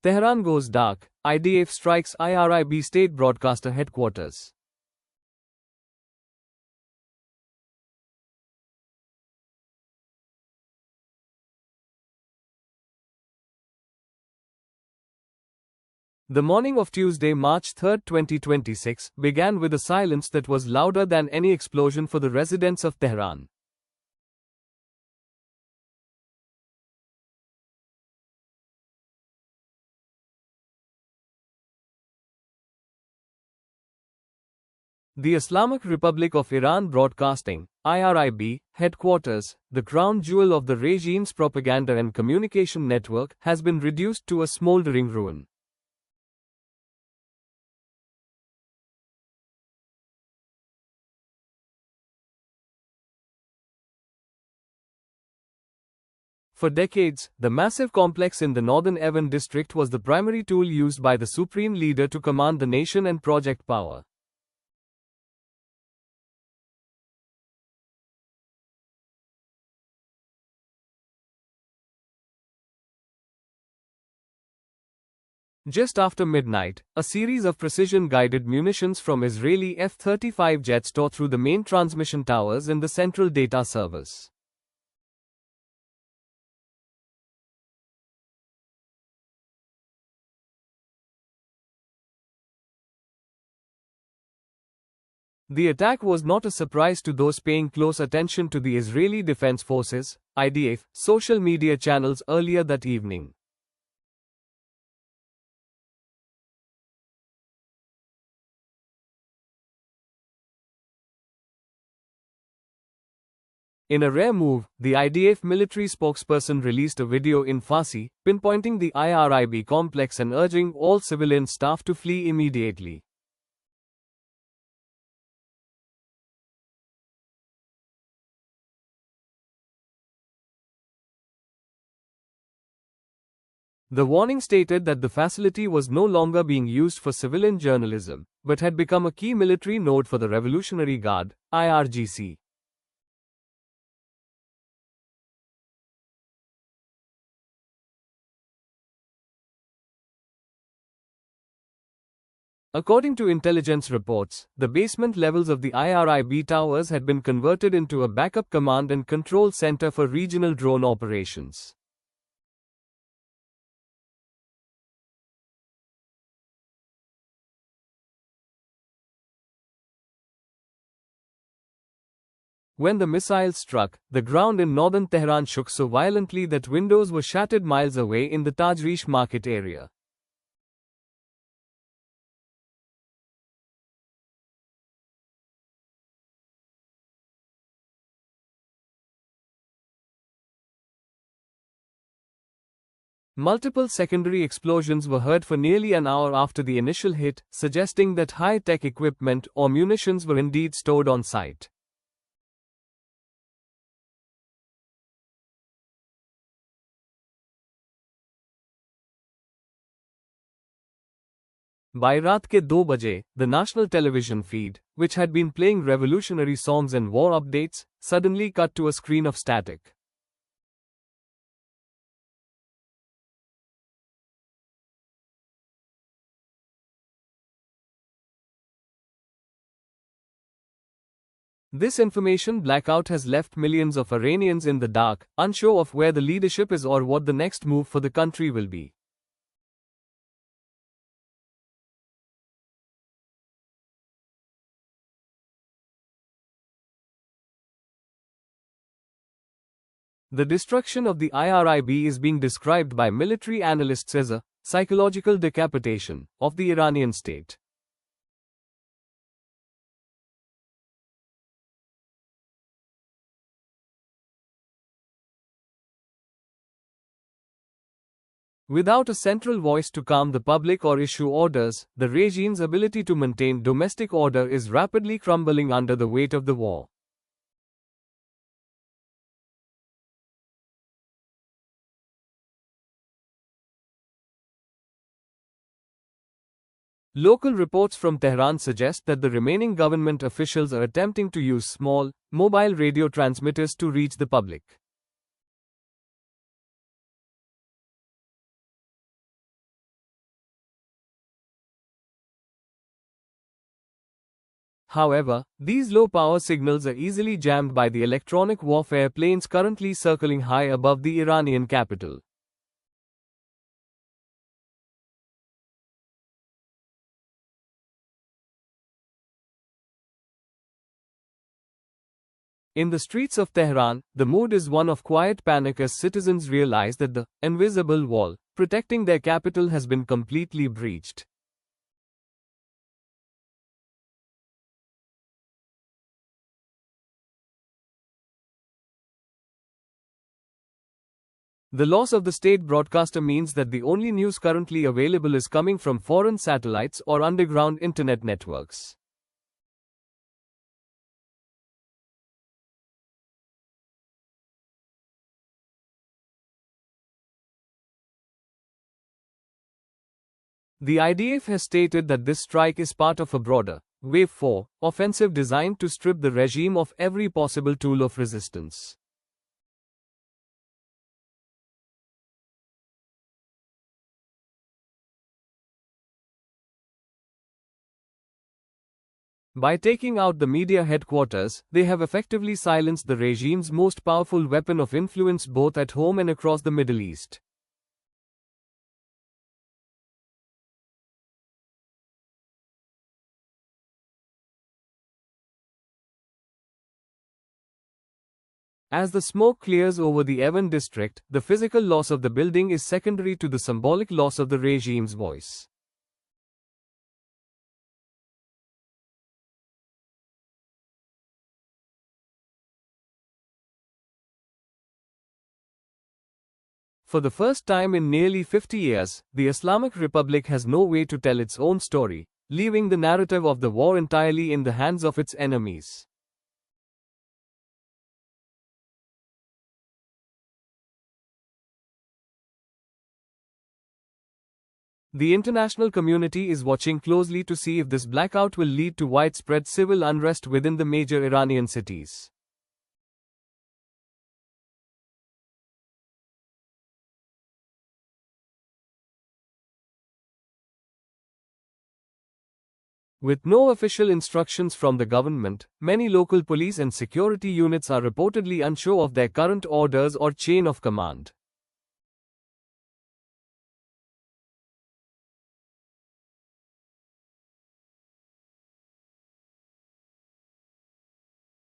Tehran goes dark, IDF strikes IRIB state broadcaster headquarters. The morning of Tuesday, March 3, 2026, began with a silence that was louder than any explosion for the residents of Tehran. The Islamic Republic of Iran Broadcasting (IRIB) headquarters, the crown jewel of the regime's propaganda and communication network, has been reduced to a smoldering ruin. For decades, the massive complex in the northern Evin district was the primary tool used by the supreme leader to command the nation and project power. Just after midnight, a series of precision-guided munitions from Israeli F-35 jets tore through the main transmission towers in the central data servers. The attack was not a surprise to those paying close attention to the Israeli Defense Forces (IDF) social media channels earlier that evening. In a rare move, the IDF military spokesperson released a video in Farsi, pinpointing the IRIB complex and urging all civilian staff to flee immediately. The warning stated that the facility was no longer being used for civilian journalism, but had become a key military node for the Revolutionary Guard, IRGC. According to intelligence reports, the basement levels of the IRIB towers had been converted into a backup command and control center for regional drone operations. When the missiles struck, the ground in northern Tehran shook so violently that windows were shattered miles away in the Tajrish market area. Multiple secondary explosions were heard for nearly an hour after the initial hit, suggesting that high-tech equipment or munitions were indeed stored on site. By raat ke 2 baje, the national television feed, which had been playing revolutionary songs and war updates, suddenly cut to a screen of static. This information blackout has left millions of Iranians in the dark, unsure of where the leadership is or what the next move for the country will be. The destruction of the IRIB is being described by military analysts as a psychological decapitation of the Iranian state. Without a central voice to calm the public or issue orders, the regime's ability to maintain domestic order is rapidly crumbling under the weight of the war. Local reports from Tehran suggest that the remaining government officials are attempting to use small, mobile radio transmitters to reach the public. However, these low-power signals are easily jammed by the electronic warfare planes currently circling high above the Iranian capital. In the streets of Tehran, the mood is one of quiet panic as citizens realize that the invisible wall protecting their capital has been completely breached. The loss of the state broadcaster means that the only news currently available is coming from foreign satellites or underground internet networks. The IDF has stated that this strike is part of a broader, Wave 4, offensive designed to strip the regime of every possible tool of resistance. By taking out the media headquarters, they have effectively silenced the regime's most powerful weapon of influence both at home and across the Middle East. As the smoke clears over the Evin district, the physical loss of the building is secondary to the symbolic loss of the regime's voice. For the first time in nearly 50 years, the Islamic Republic has no way to tell its own story, leaving the narrative of the war entirely in the hands of its enemies. The international community is watching closely to see if this blackout will lead to widespread civil unrest within the major Iranian cities. With no official instructions from the government, many local police and security units are reportedly unsure of their current orders or chain of command.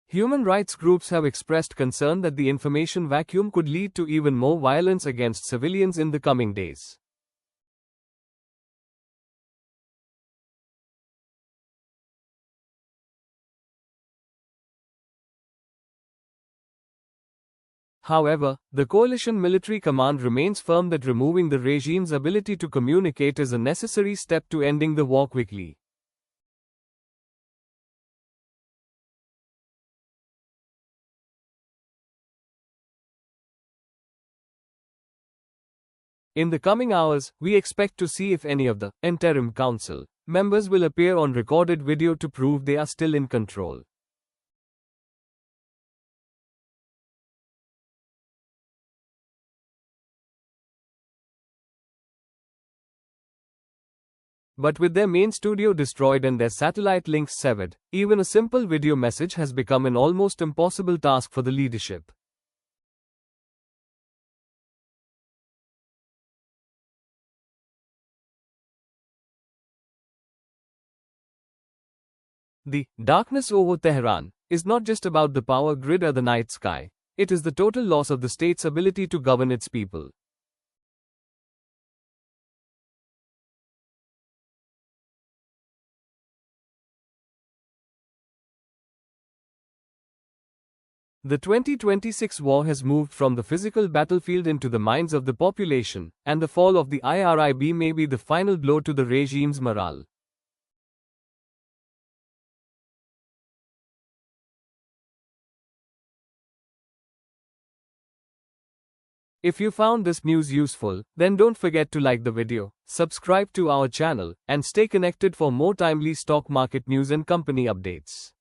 Human rights groups have expressed concern that the information vacuum could lead to even more violence against civilians in the coming days. However, the coalition military command remains firm that removing the regime's ability to communicate is a necessary step to ending the war quickly. In the coming hours, we expect to see if any of the interim council members will appear on recorded video to prove they are still in control. But with their main studio destroyed and their satellite links severed, even a simple video message has become an almost impossible task for the leadership. The darkness over Tehran is not just about the power grid or the night sky, it is the total loss of the state's ability to govern its people. The 2026 war has moved from the physical battlefield into the minds of the population, and the fall of the IRIB may be the final blow to the regime's morale. If you found this news useful, then don't forget to like the video, subscribe to our channel, and stay connected for more timely stock market news and company updates.